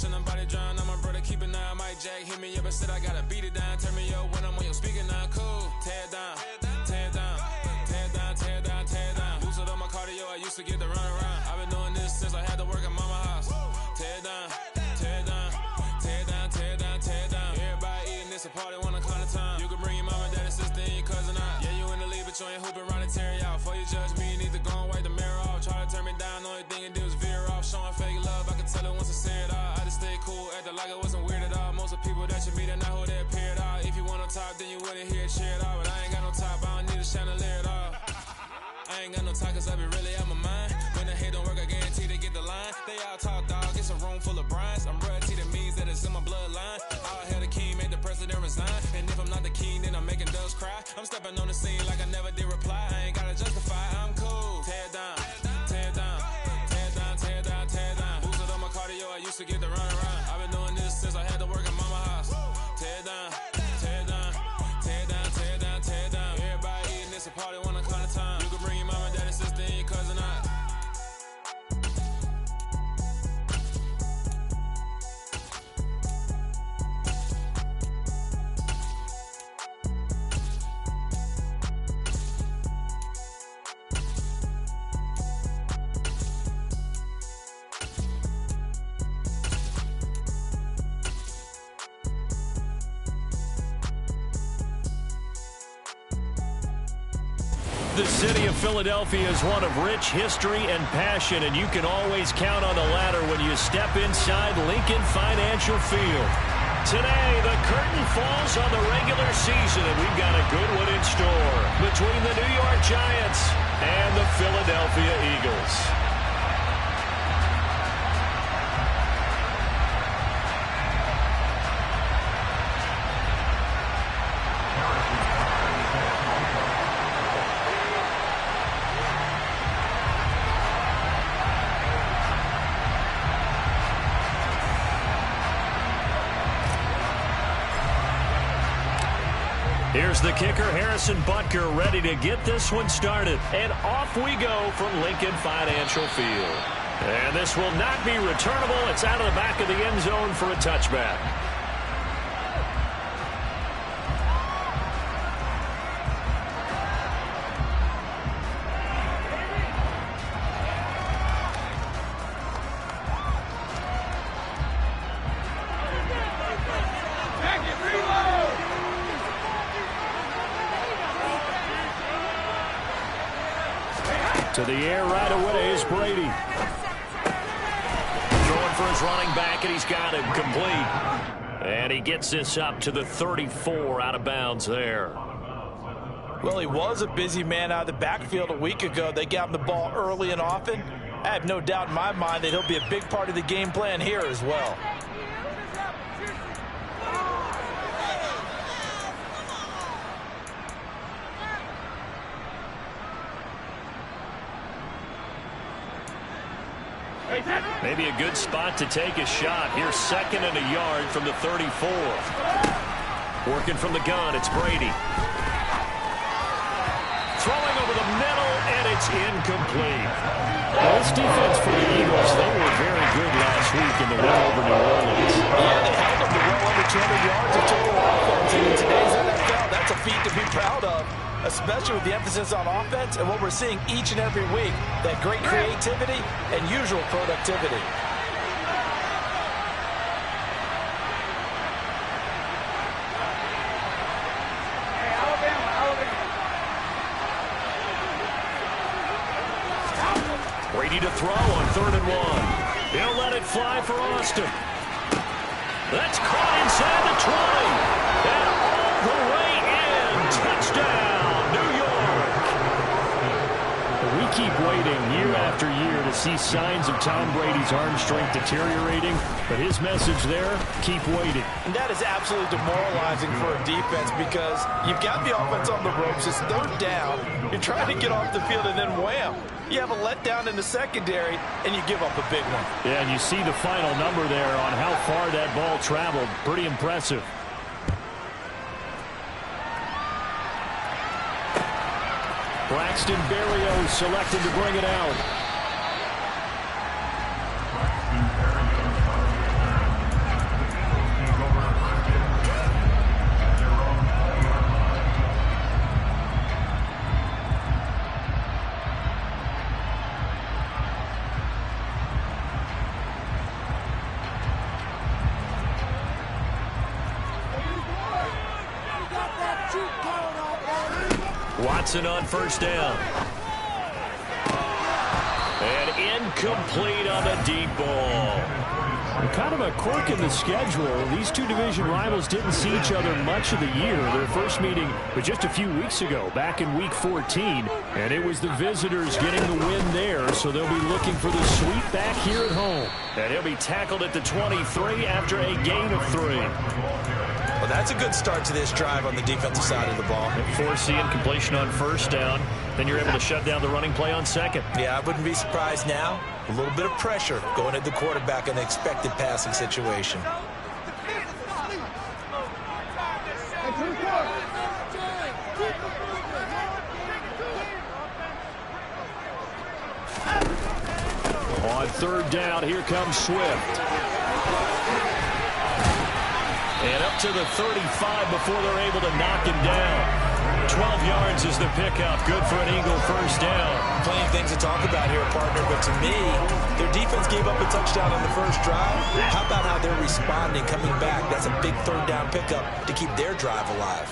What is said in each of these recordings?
Watching them body drown, I'm a brother, keep an eye on my jack. Hit me up and said I gotta beat it down. Turn me up when I'm on your speaker now, cool. Tear down, tear down, tear down, tear down, tear down. Boosted up my cardio, I used to get the run around. I've been doing this since I had to work at mama house. Tear down, tear down, tear down, tear down, tear down. Everybody eating this a party, wanna climb the time. You can bring your mama, daddy, sister, and your cousin out. Yeah, you in the league, but you ain't hooping around and tear out. Before you judge me, you need to go and wipe the mirror off. Try to turn me down, only thing you do is veer off. Showing fake love, I can tell it once I see it all. I just stay cool, acting like it wasn't weird at all. Most of the people that you meet are not who they appear at all. If you want on top, then you wouldn't hear it cheer at all. But I ain't got no top, I don't need a chandelier at all. I ain't got no time, cause I be really out my mind. When the hate don't work, I guarantee they get the line. They all talk, dog, it's a room full of brines. I'm royalty, that means that it's in my bloodline. All hell the king, made the president resign. And if I'm not the king, then I'm making doves cry. I'm stepping on the scene like I never did reply. I ain't gotta justify, I'm cool. Tear down, tear down, tear down, tear down, tear down. Boosted up my cardio, I used to get the run around. I've been doing this since I had to work at mama house. Tear down, tear down, tear down, tear down, tear down. Everybody eating this a party, wanna climb the time. You can bring your mama, daddy, sister, and your cousin out. The city of Philadelphia is one of rich history and passion, and you can always count on the ladder when you step inside Lincoln Financial Field. Today, the curtain falls on the regular season, and we've got a good one in store between the New York Giants and the Philadelphia Eagles. Here's the kicker, Harrison Butker, ready to get this one started. And off we go from Lincoln Financial Field. And this will not be returnable. It's out of the back of the end zone for a touchback. To the air right away is Brady. Throwing for his running back, and he's got him complete. And he gets this up to the 34 out of bounds there. Well, he was a busy man out of the backfield a week ago. They got him the ball early and often. I have no doubt in my mind that he'll be a big part of the game plan here as well. Maybe a good spot to take a shot. Here's second and a yard from the 34. Working from the gun, it's Brady. Throwing over the middle, and it's incomplete. Well, this defense for the Eagles, they were very good last week in the win over New Orleans. Yeah, they held them to well over 200 yards of total offense. And in today's NFL, that's a feat to be proud of, especially with the emphasis on offense and what we're seeing each and every week, that great creativity and usual productivity. Brady to throw on 3rd and 1. He'll let it fly for Austin. That's caught inside the 20. And all the way in. Touchdown, New York. We keep waiting year after year to see signs of Tom Brady's arm strength deteriorating, but his message there, keep waiting. And that is absolutely demoralizing for a defense because you've got the offense on the ropes. It's 3rd down. You're trying to get off the field, and then wham, you have a letdown in the secondary, and you give up a big one. Yeah, and you see the final number there on how far that ball traveled. Pretty impressive. Braxton Berrios selected to bring it out. Watson on first down. And incomplete on the deep ball. Kind of a quirk in the schedule. These two division rivals didn't see each other much of the year. Their first meeting was just a few weeks ago, back in Week 14. And it was the visitors getting the win there, so they'll be looking for the sweep back here at home. And he'll be tackled at the 23 after a gain of 3. Well, that's a good start to this drive on the defensive side of the ball. Forcing completion on first down. Then you're able to shut down the running play on second. Yeah, I wouldn't be surprised now. A little bit of pressure going at the quarterback in the expected passing situation. On third down, here comes Swift. And up to the 35 before they're able to knock him down. 12 yards is the pickup. Good for an Eagle first down. Plenty of things to talk about here, partner, but to me, their defense gave up a touchdown on the first drive. How about how they're responding, coming back? That's a big third down pickup to keep their drive alive.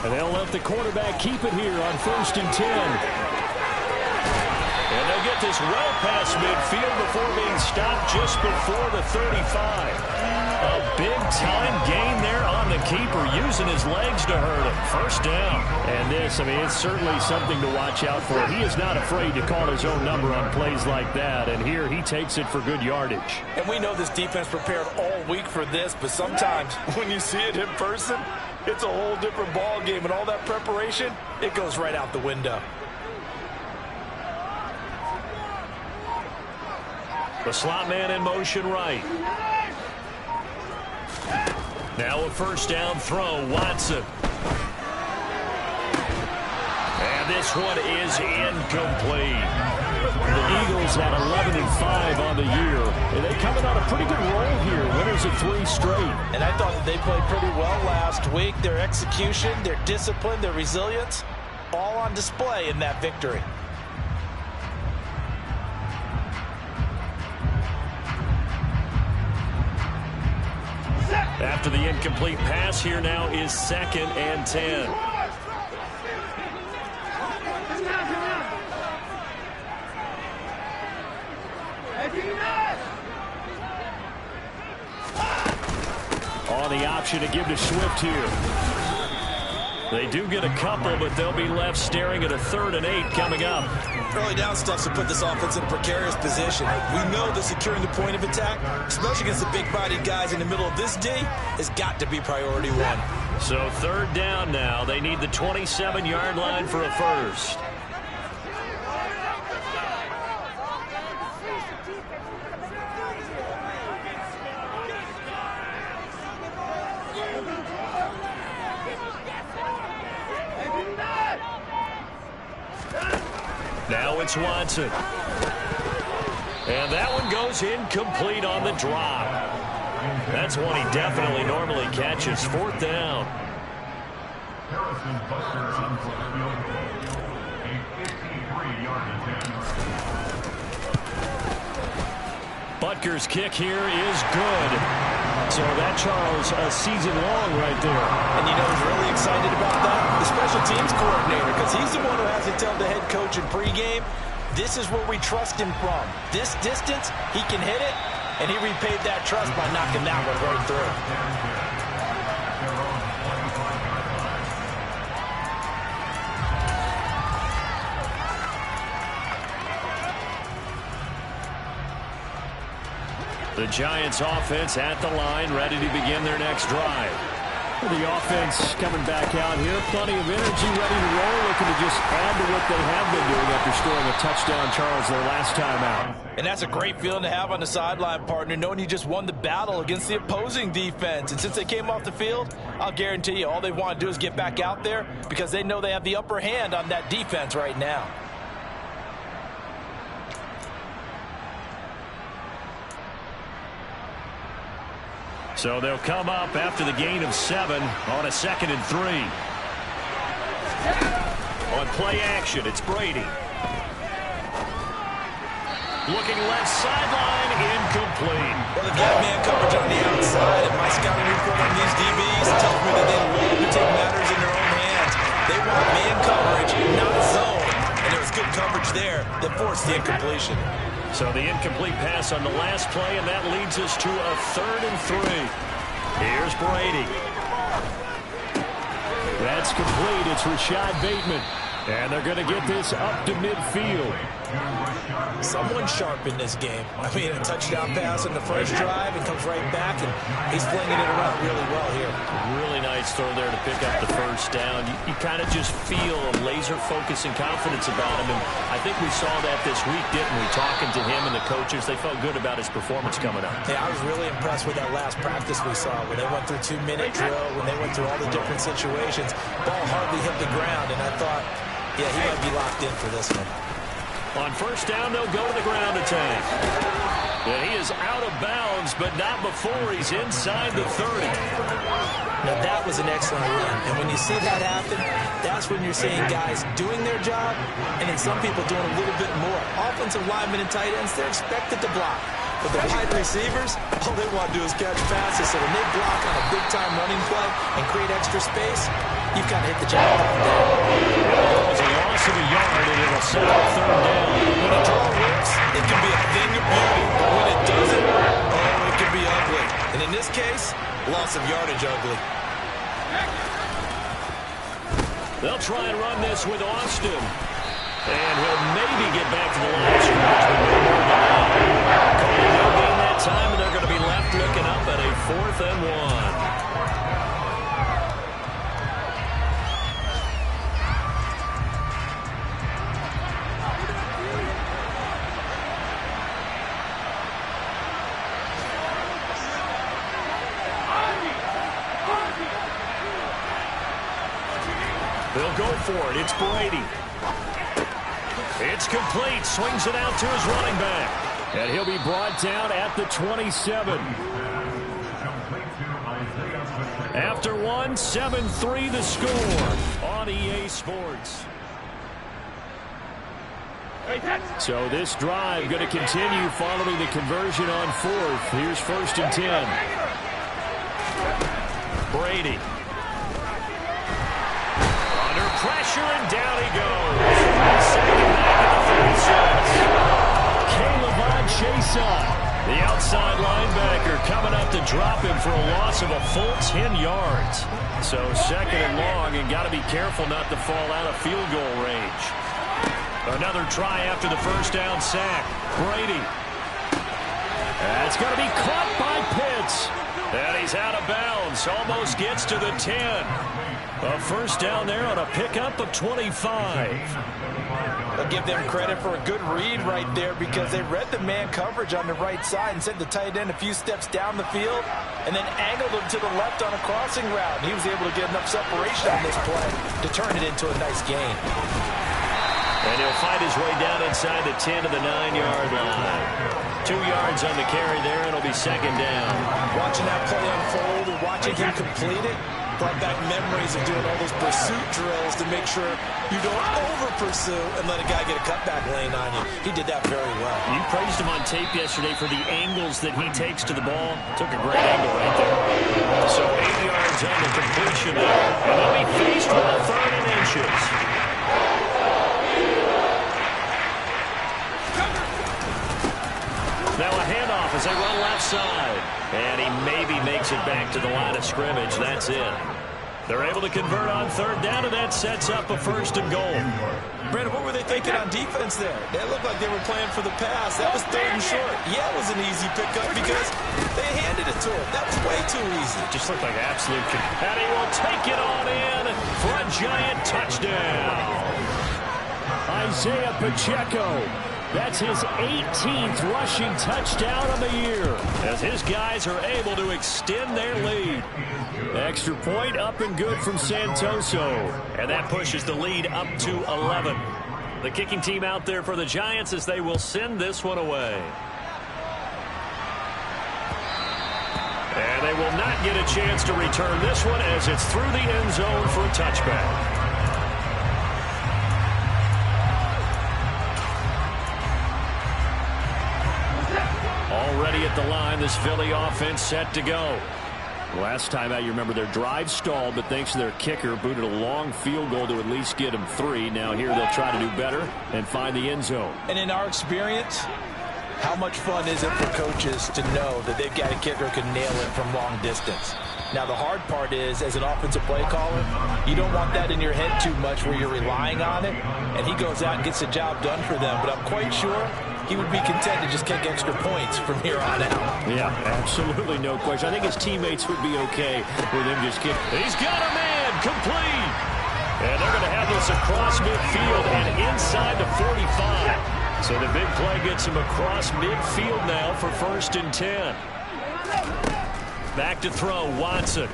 And they'll let the quarterback keep it here on 1st and 10. And they'll get this well past midfield before being stopped just before the 35. A big-time gain there on the keeper, using his legs to hurt him. First down. And this, I mean, it's certainly something to watch out for. He is not afraid to call his own number on plays like that. And here he takes it for good yardage. And we know this defense prepared all week for this, but sometimes when you see it in person, it's a whole different ball game. And all that preparation, it goes right out the window. The slot man in motion right. Now a first down throw, Watson. And this one is incomplete. The Eagles at 11-5 on the year. And they coming on a pretty good roll here. Winners of 3 straight. And I thought that they played pretty well last week. Their execution, their discipline, their resilience, all on display in that victory. After the incomplete pass, here now is 2nd and 10. On the option to give to Swift here. They do get a couple, but they'll be left staring at a 3rd and 8 coming up. Early down stuff to put this offense in a precarious position. We know that securing the point of attack, especially against the big-bodied guys in the middle of this D, has got to be priority 1. So 3rd down now. They need the 27-yard line for a first. Now it's Watson. And that one goes incomplete on the drop. That's one he definitely normally catches. 4th down. Butker's kick here is good. So that, Charles, a season long right there. And you know who's really excited about that? The special teams coordinator, because he's the one who has to tell the head coach in pregame, this is where we trust him from. This distance, he can hit it, and he repaid that trust by knocking that one right through. The Giants offense at the line, ready to begin their next drive. The offense coming back out here. Plenty of energy, ready to roll, looking to just add to what they have been doing after scoring a touchdown, Charles, their last time out. And that's a great feeling to have on the sideline, partner, knowing you just won the battle against the opposing defense. And since they came off the field, I'll guarantee you all they want to do is get back out there because they know they have the upper hand on that defense right now. So they'll come up after the gain of 7 on a 2nd and 3. On play action, it's Brady. Looking left sideline, incomplete. Well, they've got man coverage on the outside, and my scouting report on these DBs tells me that they love to take matters in their own hands. They want man coverage, not zone. And there was good coverage there that forced the incompletion. So the incomplete pass on the last play, and that leads us to a 3rd and 3. Here's Brady. That's complete. It's Rashad Bateman. And they're going to get this up to midfield. Someone sharp in this game. I mean, a touchdown pass on the first drive and comes right back, and he's flinging it around really well here. Really nice throw there to pick up the first down. You kind of just feel a laser focus and confidence about him, and I think we saw that this week, didn't we? Talking to him and the coaches, they felt good about his performance coming up. Yeah, I was really impressed with that last practice we saw when they went through 2-minute drill, when they went through all the different situations. Ball hardly hit the ground, and I thought, yeah, he might be locked in for this one. On first down, they'll go to the ground attack. And he is out of bounds, but not before he's inside the 30. Now, that was an excellent run. And when you see that happen, that's when you're seeing guys doing their job, and then some people doing a little bit more. Offensive linemen and tight ends, they're expected to block. But the wide receivers, all they want to do is catch passes. So when they block on a big-time running play and create extra space, you've got to hit the jackpot there. It was a loss of a yard, and it'll set up 3rd down. When a draw works, it can be a thing of beauty. But when it doesn't, oh, it can be ugly. And in this case, loss of yardage ugly. They'll try and run this with Austin. And he'll maybe get back to the line of scrimmage with no more down. No gain that time, and they're going to be left looking up at a 4th and 1. They'll go for it. It's Brady. It's complete. Swings it out to his running back. And he'll be brought down at the 27. After 1, 7-3 the score on EA Sports. So this drive going to continue following the conversion on 4th. Here's 1st and 10. Brady. Under pressure, and down he goes. Second back at the 36. Caleb Chason, the outside linebacker, coming up to drop him for a loss of a full 10 yards. So 2nd and long, and got to be careful not to fall out of field goal range. Another try after the first down sack. Brady. That's going to be caught by Pitts. And he's out of bounds. Almost gets to the 10. A first down there on a pickup of 25. I'll give them credit for a good read right there because they read the man coverage on the right side and sent the tight end a few steps down the field and then angled him to the left on a crossing route. And he was able to get enough separation on this play to turn it into a nice gain. And he'll fight his way down inside the 10 to the 9-yard line. 2 yards on the carry there, and it'll be 2nd down. Watching that play unfold and watching him complete it brought back memories of doing all those pursuit drills to make sure you don't over-pursue and let a guy get a cutback lane on you. He did that very well. You praised him on tape yesterday for the angles that he takes to the ball. Took a great angle right there. So 8 yards on the completion there. And they'll be faced with a 3rd and inches. Now a handoff as they run left side. And he maybe makes it back to the line of scrimmage. That's it. They're able to convert on 3rd down, and that sets up a 1st and goal. Brandon, what were they thinking on defense there? They looked like they were playing for the pass. That was 3rd and short. Yeah, it was an easy pickup because they handed it to him. That was way too easy. Just looked like absolute. And he will take it on in for a giant touchdown. Isaiah Pacheco. That's his 18th rushing touchdown of the year, as his guys are able to extend their lead. Extra point up and good from Santoso. And that pushes the lead up to 11. The kicking team out there for the Giants as they will send this one away. And they will not get a chance to return this one as it's through the end zone for a touchback. ready at the line. This Philly offense set to go. Last time out, you remember their drive stalled, but thanks to their kicker, booted a long field goal to at least get them 3. Now here they'll try to do better and find the end zone. And in our experience, how much fun is it for coaches to know that they've got a kicker who can nail it from long distance? Now, the hard part is, as an offensive play caller, you don't want that in your head too much where you're relying on it, and he goes out and gets the job done for them. But I'm quite sure he would be content to just kick extra points from here on out. Yeah, absolutely no question. I think his teammates would be okay with him just kicking. He's got a man, complete. And they're going to have this across midfield and inside the 45. So the big play gets him across midfield now for 1st and 10. Back to throw, Watson.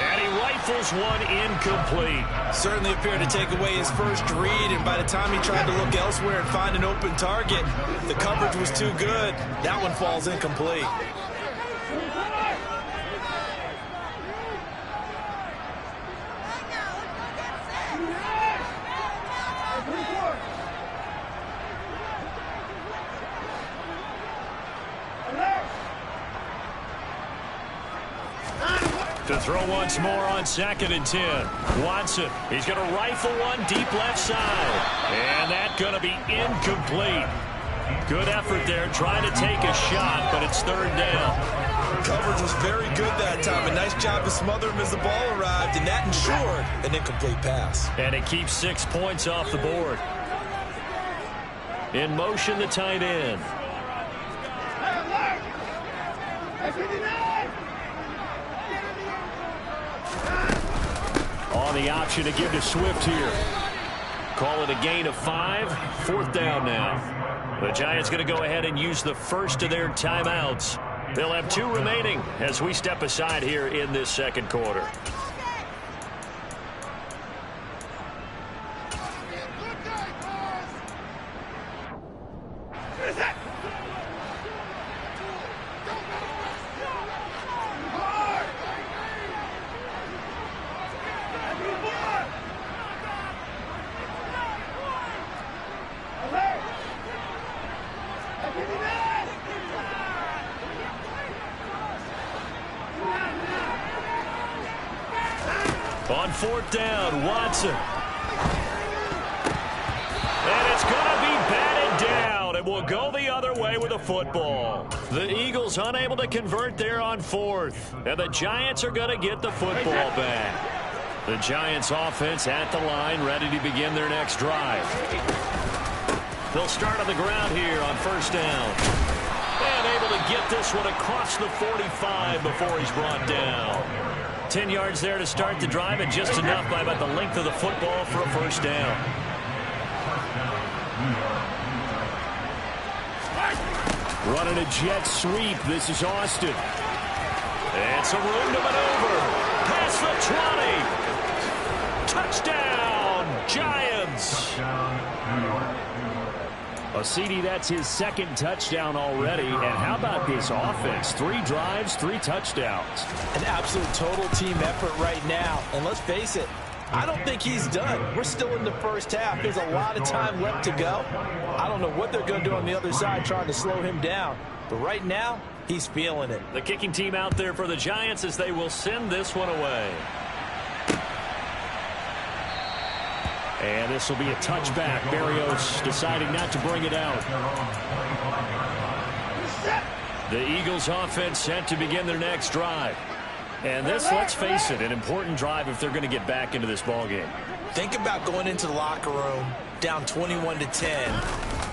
And he rifles one incomplete. Certainly appeared to take away his first read, and by the time he tried to look elsewhere and find an open target, the coverage was too good. That one falls incomplete. To throw once more on 2nd and 10. Watson, he's going to rifle one deep left side. And that's going to be incomplete. Good effort there, trying to take a shot, but it's 3rd down. Coverage was very good that time. A nice job to smother him as the ball arrived, and that ensured an incomplete pass. And it keeps 6 points off the board. In motion, the tight end. On the option to give to Swift here. Call it a gain of 5. 4th down now. The Giants going to go ahead and use the first of their timeouts. They'll have 2 remaining as we step aside here in this 2nd quarter. On 4th down, Watson. And it's going to be batted down. It will go the other way with a football. The Eagles unable to convert there on 4th. And the Giants are going to get the football back. The Giants offense at the line, ready to begin their next drive. They'll start on the ground here on 1st down. And able to get this one across the 45 before he's brought down. 10 yards there to start the drive, and just enough by about the length of the football for a 1st down. Running a jet sweep. This is Austin. It's a room to maneuver. Past the 20. Touchdown, Giants. A CD, that's his 2nd touchdown already. And how about this offense? 3 drives, 3 touchdowns. An absolute total team effort right now. And let's face it, I don't think he's done. We're still in the 1st half. There's a lot of time left to go. I don't know what they're going to do on the other side trying to slow him down. But right now, he's feeling it. The kicking team out there for the Giants as they will send this one away. And this will be a touchback. Berrios deciding not to bring it out. The Eagles offense set to begin their next drive. And this, let's face it, an important drive if they're going to get back into this ballgame. Think about going into the locker room down 21-10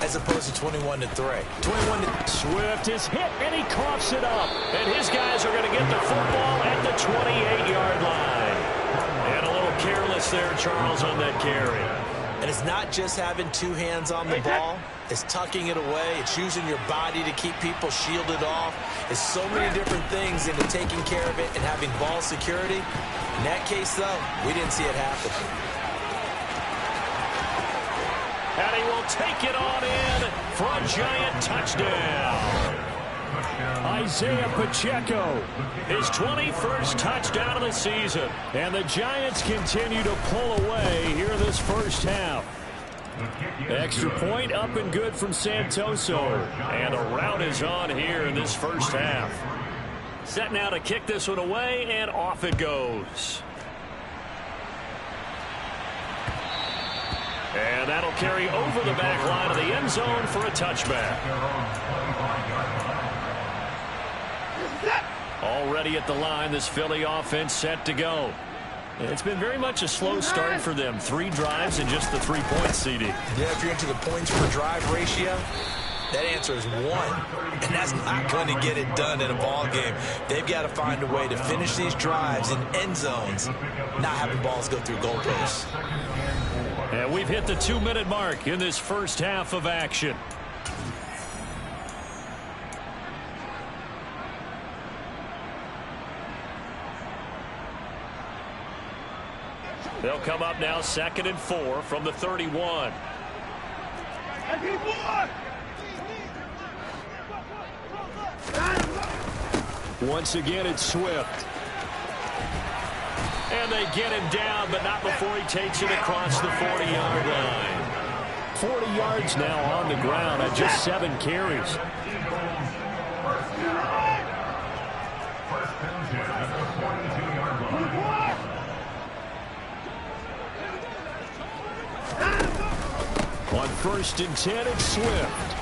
as opposed to 21-3. Swift is hit, and he coughs it up. And his guys are going to get the football at the 28-yard line. And a little careless there, Charles, on that carry. And it's not just having 2 hands on the ball. It's tucking it away. It's using your body to keep people shielded off. It's so many different things into taking care of it and having ball security. In that case, though, we didn't see it happen. And he will take it on in for a Giant touchdown. Isaiah Pacheco, his 21st touchdown of the season. And the Giants continue to pull away here in this 1st half. Extra point up and good from Santoso. And a rout is on here in this first half. Set now to kick this one away, and off it goes. And that'll carry over the back line of the end zone for a touchback. Already at the line, this Philly offense set to go. It's been very much a slow start for them. 3 drives and just the 3 points, CD. Yeah, if you're into the points per drive ratio, that answer is 1. And that's not going to get it done in a ball game. They've got to find a way to finish these drives in end zones, not having balls go through goalposts. And we've hit the 2-minute mark in this first half of action. They'll come up now 2nd and 4 from the 31. Once again, it's Swift. And they get him down, but not before he takes it across the 40-yard line. 40 yards now on the ground at just 7 carries. On 1st and 10, it's Swift.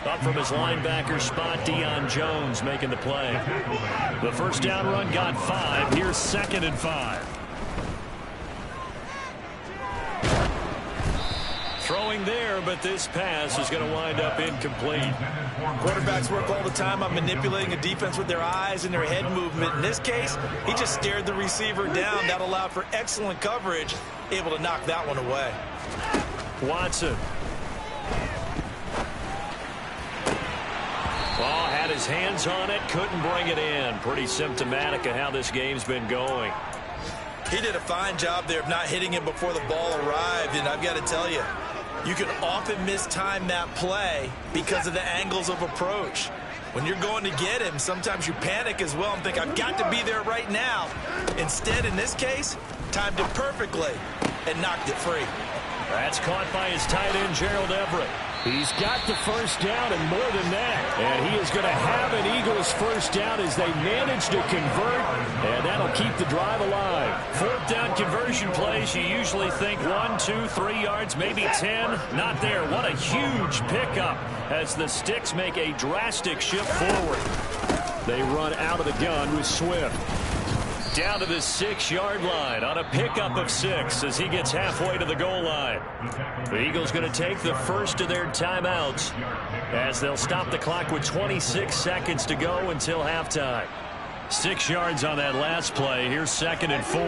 Up from his linebacker spot, Deion Jones making the play. The first down run got 5. Here's 2nd and 5. Throwing there, but this pass is going to wind up incomplete. Quarterbacks work all the time on manipulating a defense with their eyes and their head movement. In this case, he just stared the receiver down. That allowed for excellent coverage, able to knock that one away. Watson. Ball had his hands on it, couldn't bring it in. Pretty symptomatic of how this game's been going. He did a fine job there of not hitting him before the ball arrived, and I've got to tell you, you can often mistime that play because of the angles of approach. When you're going to get him, sometimes you panic as well and think, I've got to be there right now. Instead, in this case, timed it perfectly and knocked it free. That's caught by his tight end, Gerald Everett. He's got the first down and more than that. And he is going to have an Eagles first down as they manage to convert. And that'll keep the drive alive. 4th down conversion plays, you usually think 1, 2, 3 yards, maybe 10. Not there. What a huge pickup as the Sticks make a drastic shift forward. They run out of the gun with Swift. Down to the 6-yard line on a pickup of 6 as he gets halfway to the goal line. The Eagles going to take the first of their timeouts as they'll stop the clock with 26 seconds to go until halftime. 6 yards on that last play. Here's 2nd and 4.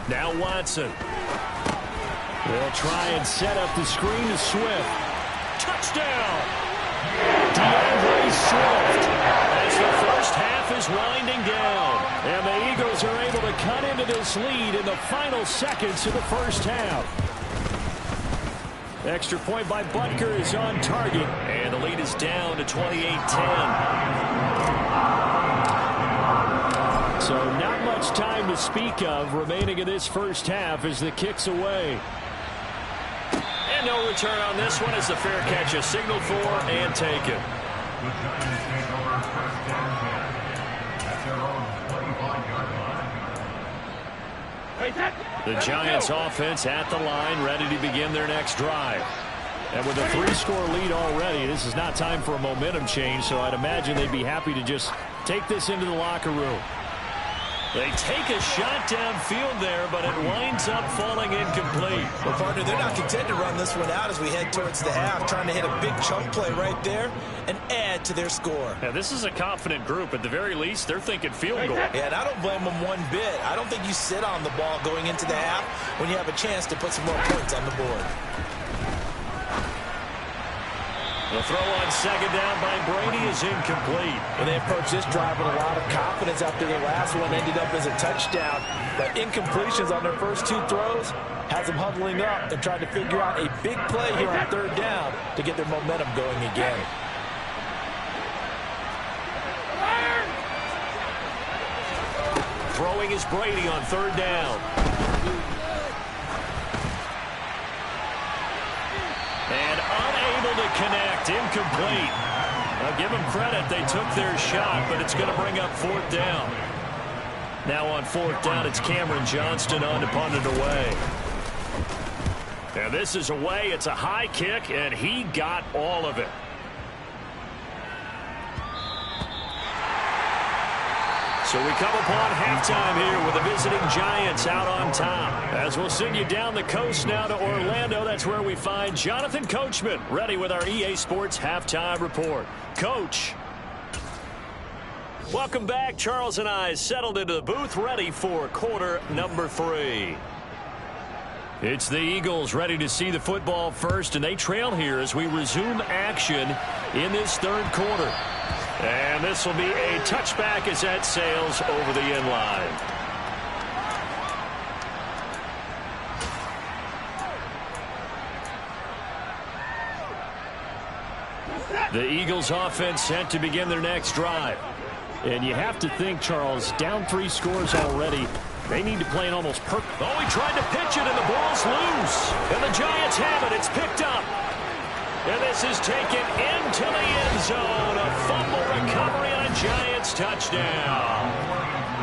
Now Watson. They'll try and set up the screen to Swift. Touchdown! DeAndre Swift as the first half is winding down. And the Eagles are able to cut into this lead in the final seconds of the first half. Extra point by Butker is on target. And the lead is down to 28-10. So not much time to speak of remaining in this first half as the kick's away. And no return on this one as the fair catch is signaled for and taken. The Giants offense at the line, ready to begin their next drive. And with a 3-score lead already, this is not time for a momentum change, so I'd imagine they'd be happy to just take this into the locker room. They take a shot downfield there, but it winds up falling incomplete. Well, partner, they're not content to run this one out as we head towards the half, trying to hit a big chunk play right there and add to their score. Now, this is a confident group. At the very least, they're thinking field goal. Yeah, and I don't blame them one bit. I don't think you sit on the ball going into the half when you have a chance to put some more points on the board. The throw on 2nd down by Brady is incomplete. And they approach this drive with a lot of confidence after the last one ended up as a touchdown. But incompletions on their first 2 throws has them huddling up and trying to figure out a big play here on 3rd down to get their momentum going again. Throwing is Brady on third down. And unable to connect. Incomplete. Now give them credit. They took their shot, but it's going to bring up fourth down. Now on fourth down, it's Cameron Johnston on to punt it away. And this is away. It's a high kick, and he got all of it. So we come upon halftime here with the visiting Giants out on top. As we'll send you down the coast now to Orlando, that's where we find Jonathan Coachman ready with our EA Sports Halftime Report. Coach. Welcome back. Charles and I settled into the booth ready for quarter number 3. It's the Eagles ready to see the football first, and they trail here as we resume action in this third quarter. And this will be a touchback as that sails over the end line. The Eagles offense set to begin their next drive. And you have to think, Charles, down 3 scores already. They need to play an almost perfect. Oh, he tried to pitch it, and the ball's loose. And the Giants have it. It's picked up. And this is taken into the end zone. A fumble recovery on a Giants touchdown.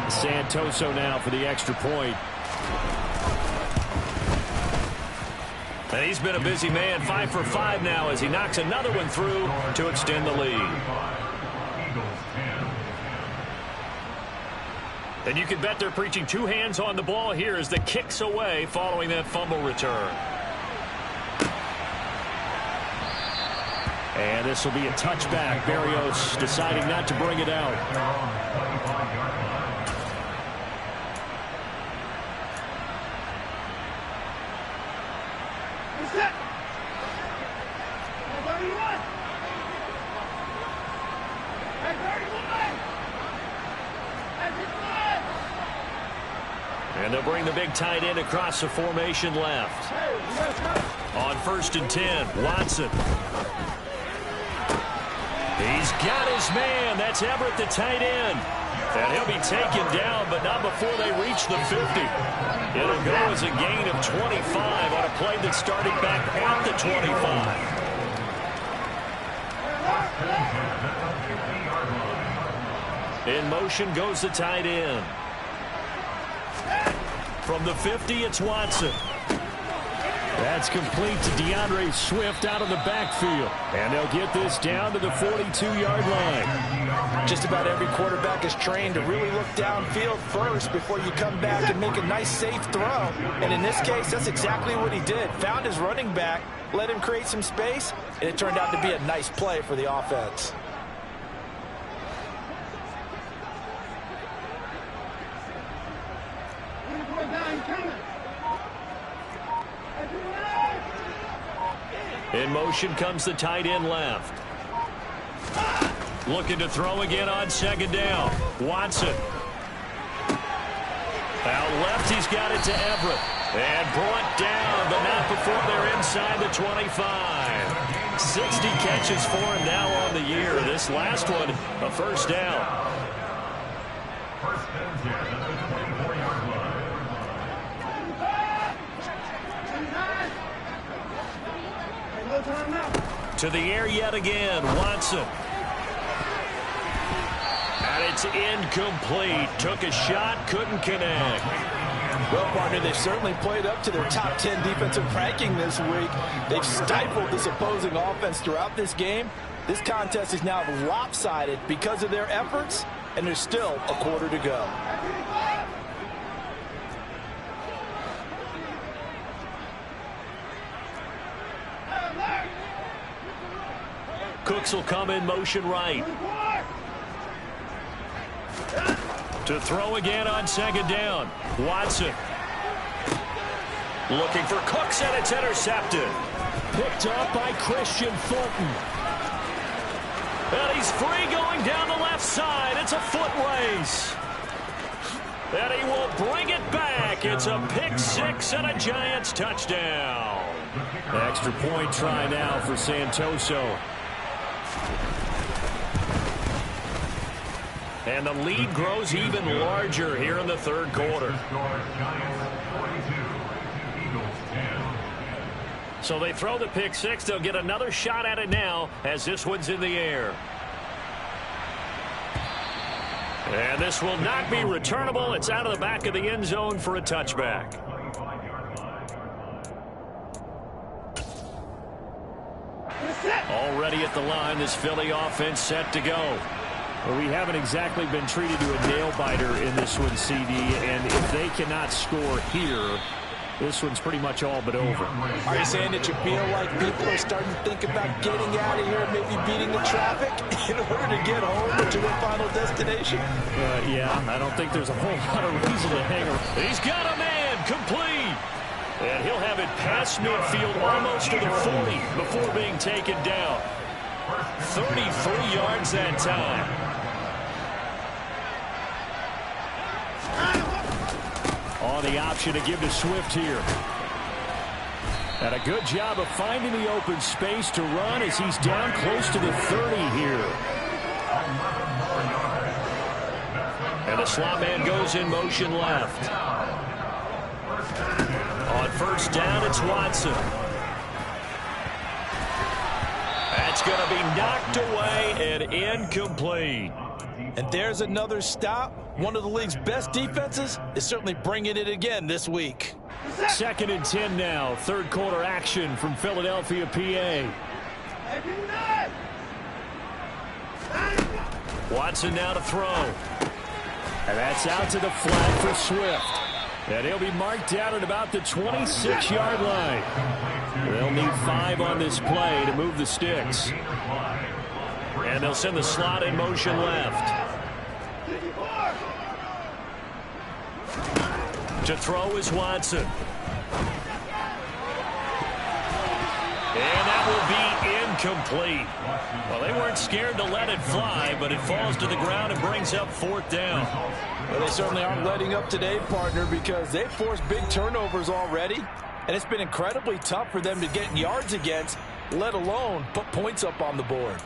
Santoso now for the extra point. And he's been a busy man, 5 for 5 now as he knocks another one through to extend the lead. And you can bet they're preaching 2 hands on the ball here as the kick's away following that fumble return. And this will be a touchback. Berrios deciding not to bring it out. And they'll bring the big tight end across the formation left. On 1st and 10, Watson. He's got his man. That's Everett, the tight end. And he'll be taken down, but not before they reach the 50. It'll go as a gain of 25 on a play that started back at the 25. In motion goes the tight end. From the 50, it's Watson. That's complete to DeAndre Swift out of the backfield. And they'll get this down to the 42-yard line. Just about every quarterback is trained to really look downfield first before you come back and make a nice, safe throw. And in this case, that's exactly what he did. Found his running back, let him create some space, and it turned out to be a nice play for the offense. In motion comes the tight end left. Looking to throw again on 2nd down. Watson. Out left, he's got it to Everett. And brought down, but not before they're inside the 25. 60 catches for him now on the year. This last one, a 1st down. To the air yet again, Watson. And it's incomplete. Took a shot, couldn't connect. Well, partner, they've certainly played up to their top 10 defensive ranking this week. They've stifled this opposing offense throughout this game. This contest is now lopsided because of their efforts, and there's still a quarter to go. Cooks will come in motion right. To throw again on 2nd down. Watson. Looking for Cooks, and it's intercepted. Picked up by Christian Fulton. And he's free going down the left side. It's a foot race. And he will bring it back. It's a pick 6 and a Giants touchdown. Extra point try now for And the lead grows even larger here in the third quarter. So they throw the pick six. They'll get another shot at it now as this one's in the air. And this will not be returnable. It's out of the back of the end zone for a touchback. Already at the line, this Philly offense set to go. Well, we haven't exactly been treated to a nail-biter in this one, CD, and if they cannot score here, this one's pretty much all but over. Are you saying that you feel like people are starting to think about getting out of here and maybe beating the traffic in order to get home or to their final destination? Yeah, I don't think there's a whole lot of reason to hang around. He's got a man complete. And he'll have it past midfield almost to the 40 before being taken down. 33 yards that time. On the option to give to Swift here. And a good job of finding the open space to run as he's down close to the 30 here. And the slot man goes in motion left. On first down, it's Watson. That's going to be knocked away and incomplete. And there's another stop. One of the league's best defenses is certainly bringing it again this week. 2nd and 10 now. Third quarter action from Philadelphia, PA. Watson now to throw. And that's out to the flat for Swift. And he'll be marked down at about the 26-yard line. They'll need 5 on this play to move the sticks. And they'll send the slot in motion left. To throw is Watson. And that will be incomplete. Well, they weren't scared to let it fly, but it falls to the ground and brings up 4th down. Well, they certainly aren't letting up today, partner, because they've forced big turnovers already, and it's been incredibly tough for them to get yards against, let alone put points up on the board.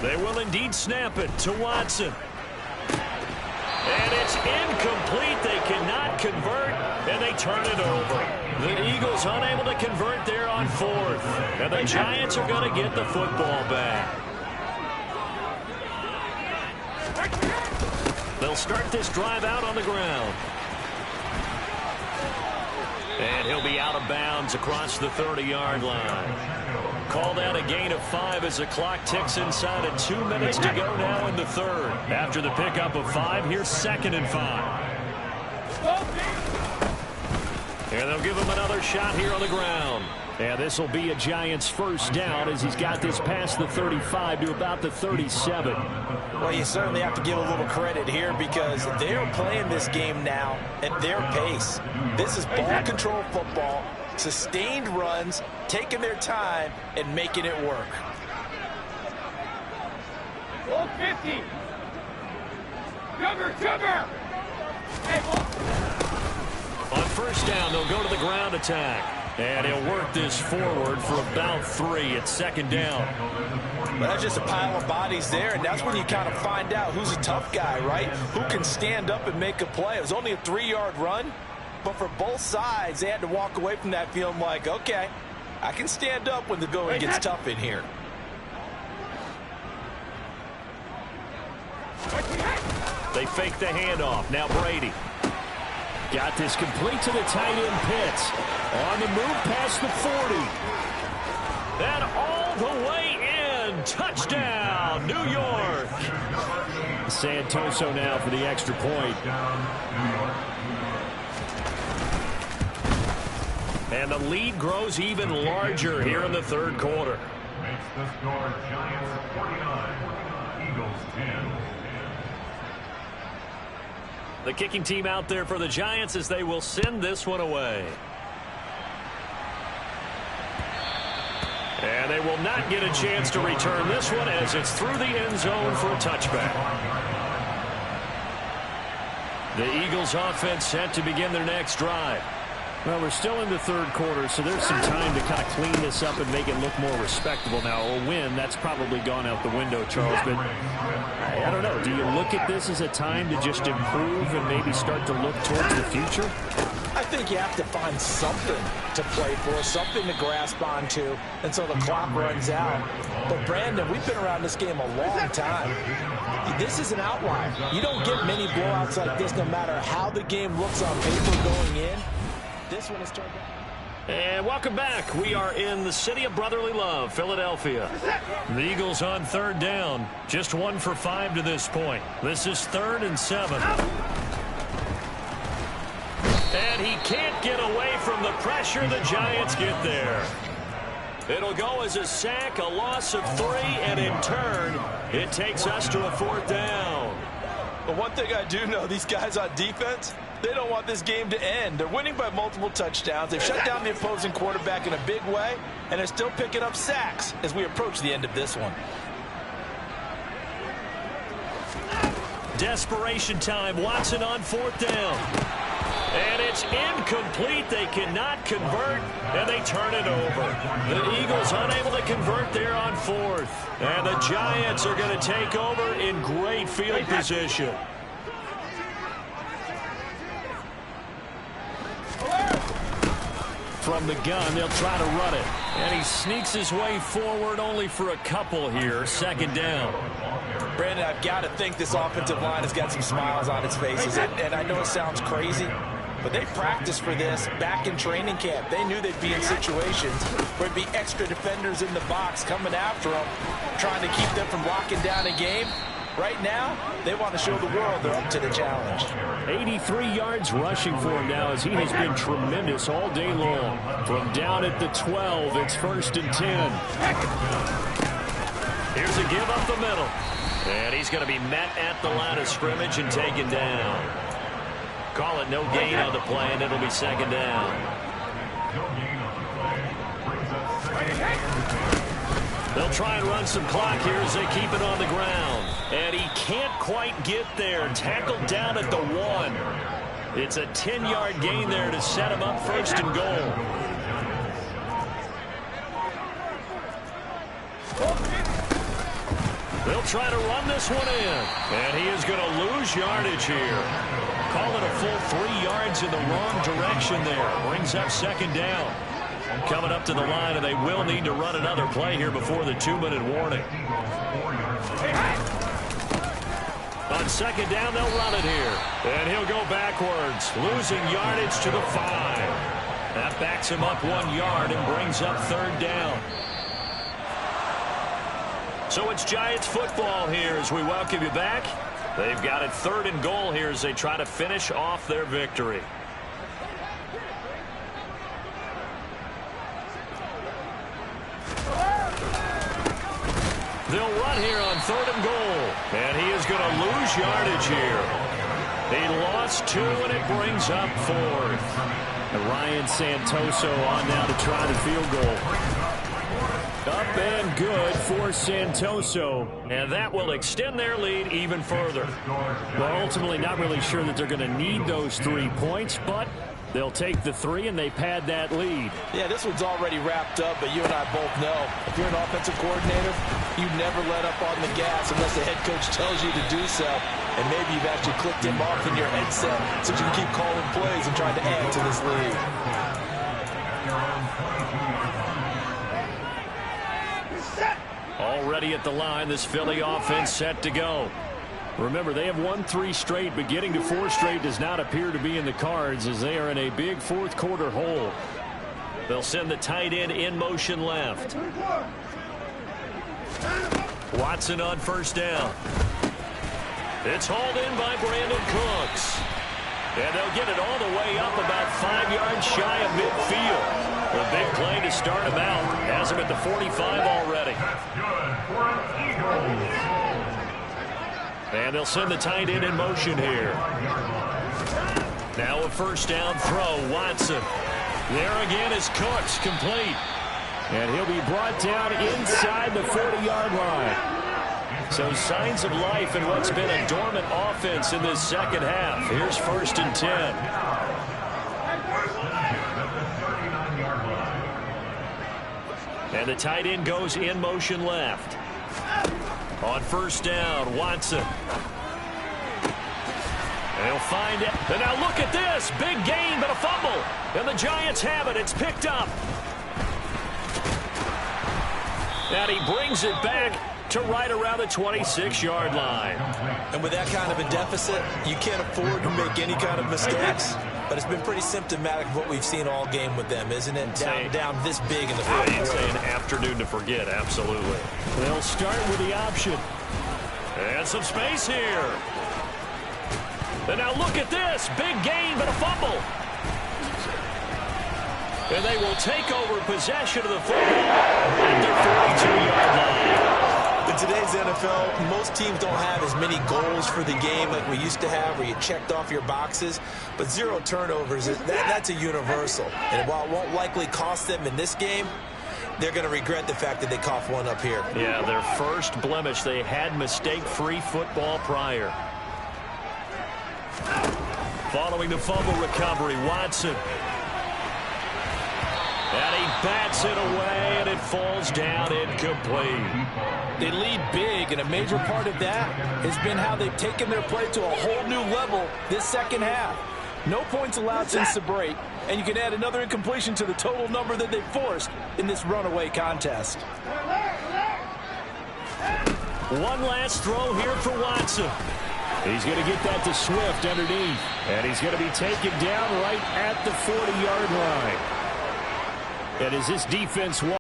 They will indeed snap it to Watson. And it's incomplete. They cannot convert, and they turn it over. The Eagles unable to convert there on 4th. And the Giants are going to get the football back. They'll start this drive out on the ground. And he'll be out of bounds across the 30-yard line. Called out a gain of 5 as the clock ticks inside of 2 minutes to go now in the third. After the pickup of 5, here's 2nd and 5. And they'll give him another shot here on the ground. And this will be a Giants first down as he's got this past the 35 to about the 37. Well, you certainly have to give a little credit here because they're playing this game now at their pace. This is ball control football, sustained runs, taking their time, and making it work. 50. Sugar. On first down, they'll go to the ground attack. And he'll work this forward for about 3 at 2nd down. Well, that's just a pile of bodies there, and that's when you kind of find out who's a tough guy, right? Who can stand up and make a play. It was only a 3-yard run, but for both sides, they had to walk away from that feeling like, okay, I can stand up when the going gets tough in here. They fake the handoff. Now Brady. Got this complete to the tight end Pitts. On the move past the 40. And all the way in. Touchdown, New York. Santoso now for the extra point. And the lead grows even larger here in the third quarter. Makes the score Giants 49, Eagles 10. The kicking team out there for the Giants as they will send this one away. And they will not get a chance to return this one as it's through the end zone for a touchback. The Eagles offense set to begin their next drive. Well, we're still in the third quarter, so there's some time to kind of clean this up and make it look more respectable. Now, a win, that's probably gone out the window, Charles, but I don't know. Do you look at this as a time to just improve and maybe start to look towards the future? I think you have to find something to play for, something to grasp onto until the clock runs out. But, Brandon, we've been around this game a long time. This is an outlier. You don't get many blowouts like this no matter how the game looks on paper going in. This one is turned out. And welcome back. We are in the city of brotherly love, Philadelphia. The Eagles on third down. Just 1 for 5 to this point. This is 3rd and 7. And he can't get away from the pressure. The Giants get there. It'll go as a sack, a loss of 3, and in turn, it takes us to a 4th down. But one thing I do know, these guys on defense, they don't want this game to end. They're winning by multiple touchdowns. They've shut down the opposing quarterback in a big way, and they're still picking up sacks as we approach the end of this one. Desperation time. Watson on 4th down. And it's incomplete. They cannot convert, and they turn it over. The Eagles unable to convert there on 4th. And the Giants are going to take over in great field position. From the gun, they'll try to run it. And he sneaks his way forward only for a couple here. 2nd down. Brandon, I've got to think this offensive line has got some smiles on its faces. And I know it sounds crazy, but they practiced for this back in training camp. They knew they'd be in situations where there'd be extra defenders in the box coming after them, trying to keep them from locking down a game. Right now, they want to show the world they're up to the challenge. 83 yards rushing for him now as he has been tremendous all day long. From down at the 12, it's 1st and 10. Here's a give up the middle. And he's going to be met at the line of scrimmage and taken down. Call it no gain on the play, and it'll be 2nd down. They'll try and run some clock here as they keep it on the ground. And he can't quite get there. Tackled down at the 1. It's a 10-yard gain there to set him up 1st and goal. They'll try to run this one in. And he is going to lose yardage here. Call it a full 3 yards in the wrong direction there. Brings up 2nd down. Coming up to the line, and they will need to run another play here before the 2-minute warning. On 2nd down, they'll run it here. And he'll go backwards, losing yardage to the 5. That backs him up 1 yard and brings up 3rd down. So it's Giants football here as we welcome you back. They've got it 3rd and goal here as they try to finish off their victory. They'll run here on 3rd and goal. And he is going to lose yardage here. He lost 2, and it brings up 4th. And Ryan Santoso on now to try the field goal. Up and good for Santoso. And that will extend their lead even further. Well, ultimately not really sure that they're going to need those 3 points, but they'll take the 3 and they pad that lead. Yeah, this one's already wrapped up, but you and I both know if you're an offensive coordinator, you never let up on the gas unless the head coach tells you to do so. And maybe you've actually clicked him off in your headset so you can keep calling plays and trying to add to this lead. Already at the line, this Philly offense set to go. Remember, they have won 3 straight, but getting to 4 straight does not appear to be in the cards as they are in a big 4th quarter hole. They'll send the tight end in motion left. Watson on 1st down. It's hauled in by Brandon Cooks. And they'll get it all the way up about 5 yards shy of midfield. A big play to start him out. Has him at the 45 already. And they'll send the tight end in motion here. Now a 1st down throw. Watson. There again is Cooks, complete. And he'll be brought down inside the 40-yard line. So signs of life in what's been a dormant offense in this second half. Here's 1st and 10. And the tight end goes in motion left. On 1st down, Watson. And he'll find it. And now look at this. Big gain, but a fumble. And the Giants have it. It's picked up. And he brings it back to right around the 26-yard line. And with that kind of a deficit, you can't afford to make any kind of mistakes. But it's been pretty symptomatic of what we've seen all game with them, isn't it? Down this big in the fourth quarter. I'd say an afternoon to forget, absolutely. They'll start with the option. And some space here. And now look at this. Big gain, but a fumble. And they will take over possession of the football at their 42-yard line. In today's NFL, most teams don't have as many goals for the game like we used to have, where you checked off your boxes. But 0 turnovers, that's a universal. And while it won't likely cost them in this game, they're going to regret the fact that they coughed one up here. Yeah, their first blemish. They had mistake-free football prior. Following the fumble recovery, Watson. And he bats it away, and it falls down incomplete. They lead big, and a major part of that has been how they've taken their play to a whole new level this second half. No points allowed since the break, and you can add another incompletion to the total number that they forced in this runaway contest. One last throw here for Watson. He's going to get that to Swift underneath, and he's going to be taken down right at the 40-yard line. And as this defense